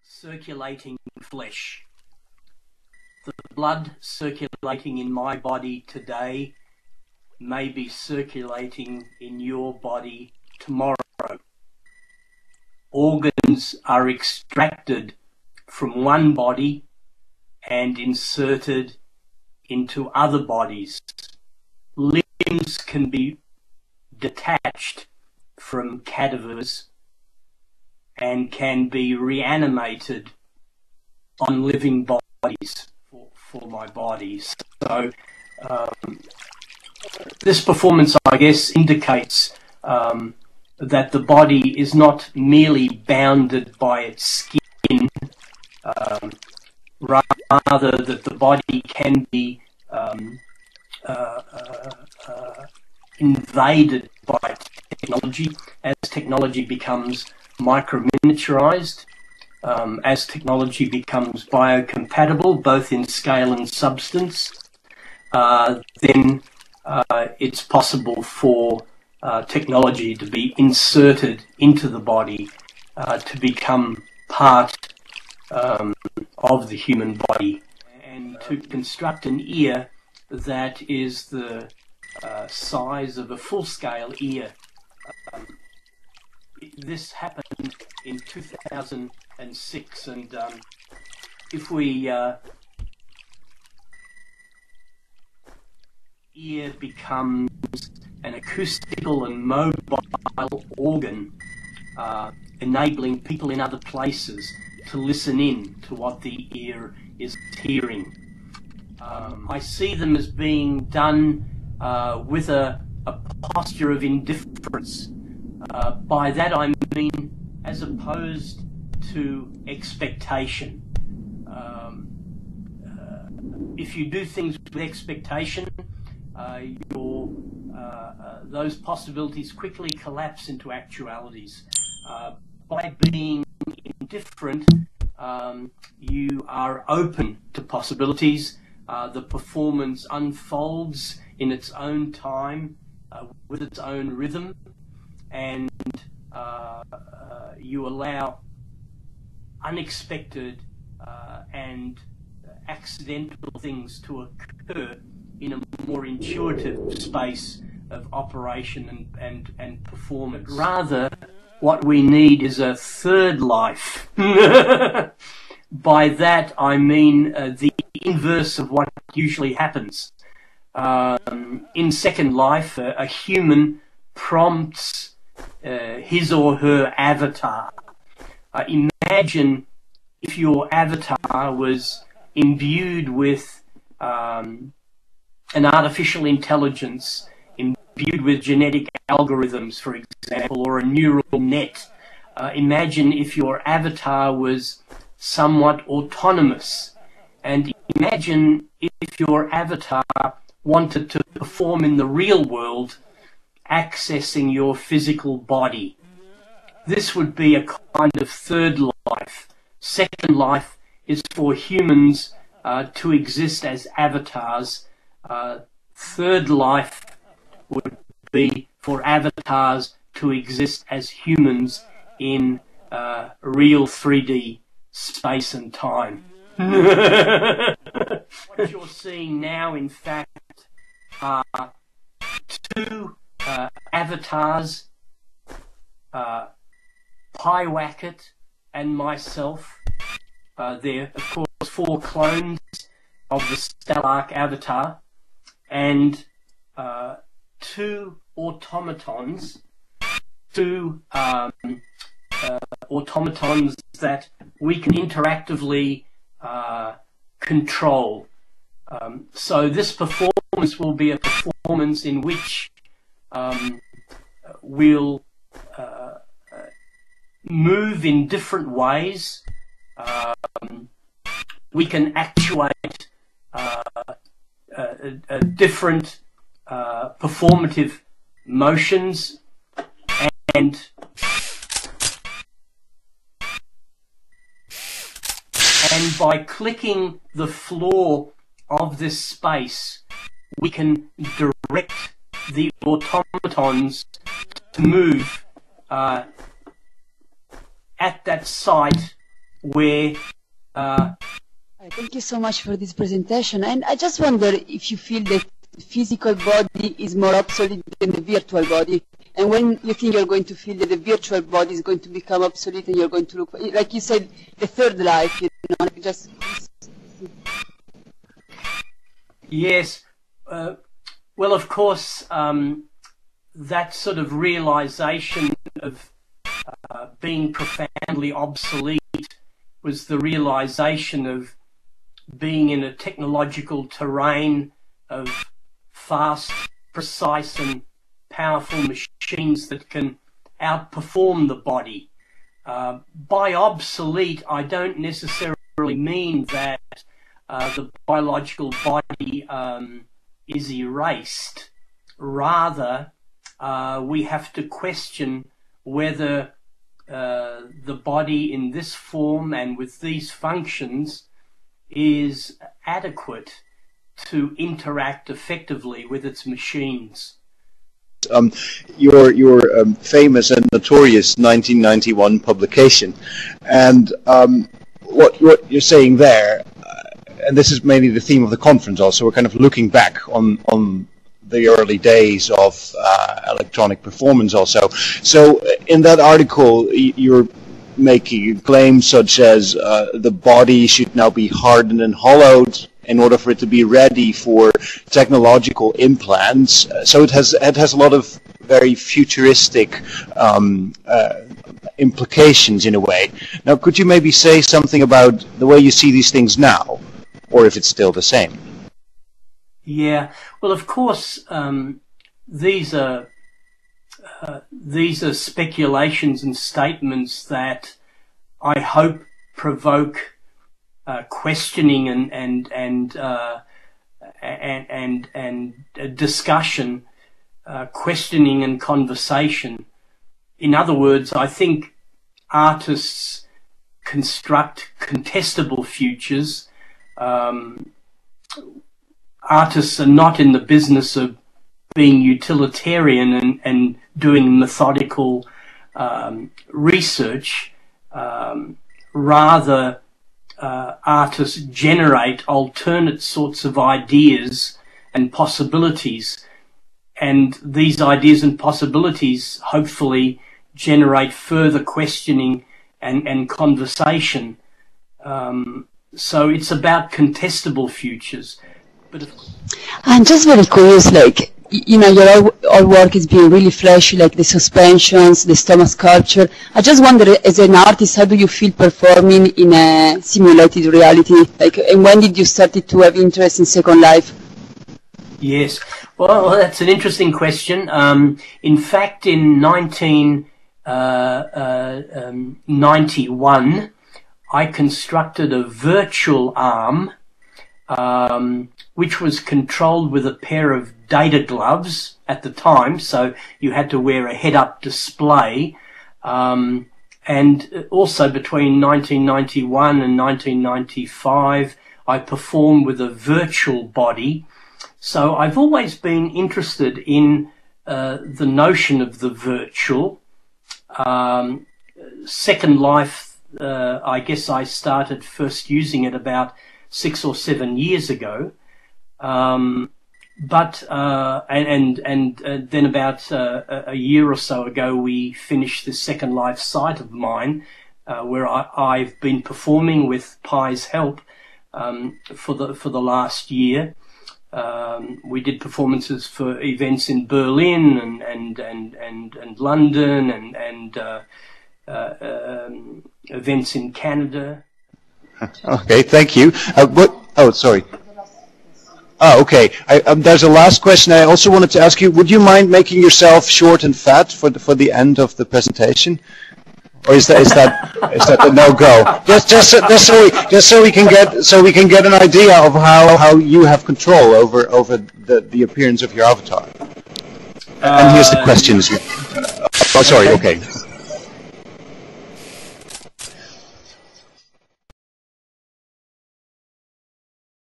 circulating flesh. The blood circulating in my body today may be circulating in your body tomorrow. Organs are extracted from one body and inserted into other bodies. Limbs can be detached from cadavers and can be reanimated on living bodies for my body. So this performance, I guess, indicates that the body is not merely bounded by its skin, rather that the body can be invaded by technology as technology becomes micro-miniaturized, as technology becomes biocompatible both in scale and substance. Then it's possible for technology to be inserted into the body to become part of the human body, and to construct an ear that is the size of a full-scale ear. This happened in 2006, and if we ear becomes an acoustical and mobile organ, enabling people in other places to listen in to what the ear is hearing. I see them as being done with a posture of indifference. By that I mean as opposed to expectation. If you do things with expectation, those possibilities quickly collapse into actualities. By being indifferent, you are open to possibilities. The performance unfolds in its own time, with its own rhythm, and you allow unexpected and accidental things to occur in a more intuitive space of operation and performance. Rather, what we need is a third life. By that I mean the inverse of what usually happens. In second life, a human prompts his or her avatar. Imagine if your avatar was imbued with an artificial intelligence, imbued with genetic algorithms, for example, or a neural net. Imagine if your avatar was somewhat autonomous, and imagine if your avatar wanted to perform in the real world, accessing your physical body. This would be a kind of third life. Second life is for humans to exist as avatars. Third life would be for avatars to exist as humans in real 3D space and time. What you're seeing now, in fact, are two avatars, Pyewacket and myself. They're, of course, 4 clones of the Stelarc avatar, and 2 automatons, automatons that we can interactively control. So this performance will be a performance in which we'll move in different ways. We can actuate different performative motions, and by clicking the floor of this space, we can direct the automatons to move at that site where thank you so much for this presentation. And I just wonder if you feel that the physical body is more obsolete than the virtual body. And when you think you're going to feel that the virtual body is going to become obsolete and you're going to look, like you said, the third life, you know, like just... Yes. Well, of course, that sort of realization of being profoundly obsolete was the realization of being in a technological terrain of fast, precise and powerful machines that can outperform the body. By obsolete, I don't necessarily mean that the biological body is erased. Rather, we have to question whether the body in this form and with these functions is adequate to interact effectively with its machines. Your famous and notorious 1991 publication, and what you're saying there, and this is mainly the theme of the conference also, we're kind of looking back on the early days of electronic performance also. So in that article you're making claims such as the body should now be hardened and hollowed in order for it to be ready for technological implants. So it has a lot of very futuristic implications in a way. Now, could you maybe say something about the way you see these things now, or if it's still the same? Yeah, well, of course, these are speculations and statements that I hope provoke questioning and discussion, questioning and conversation. In other words, I think artists construct contestable futures. Artists are not in the business of being utilitarian and doing methodical research. Rather, artists generate alternate sorts of ideas and possibilities, and these ideas and possibilities hopefully generate further questioning and conversation. So it's about contestable futures. But I'm just very curious, like, you know, your all work is being really flashy, like the suspensions, the stomach sculpture. I just wonder, as an artist, how do you feel performing in a simulated reality? Like, and when did you start to have interest in Second Life? Yes, well, that's an interesting question. In fact, in 1991, I constructed a virtual arm, which was controlled with a pair of data gloves at the time, so you had to wear a head-up display. And also between 1991 and 1995, I performed with a virtual body. So I've always been interested in the notion of the virtual. Second Life, I guess I started first using it about 6 or 7 years ago. Then about a year or so ago, we finished the Second Life site of mine, where I've been performing with Pi's help for the last year. We did performances for events in Berlin and London and events in Canada. Okay, thank you. Oh, sorry. Oh, okay. There's a last question I also wanted to ask you. Would you mind making yourself short and fat for the end of the presentation, or is that a no-go? Just so we can get an idea of how you have control over the appearance of your avatar. And here's the questions. Oh, sorry. Okay.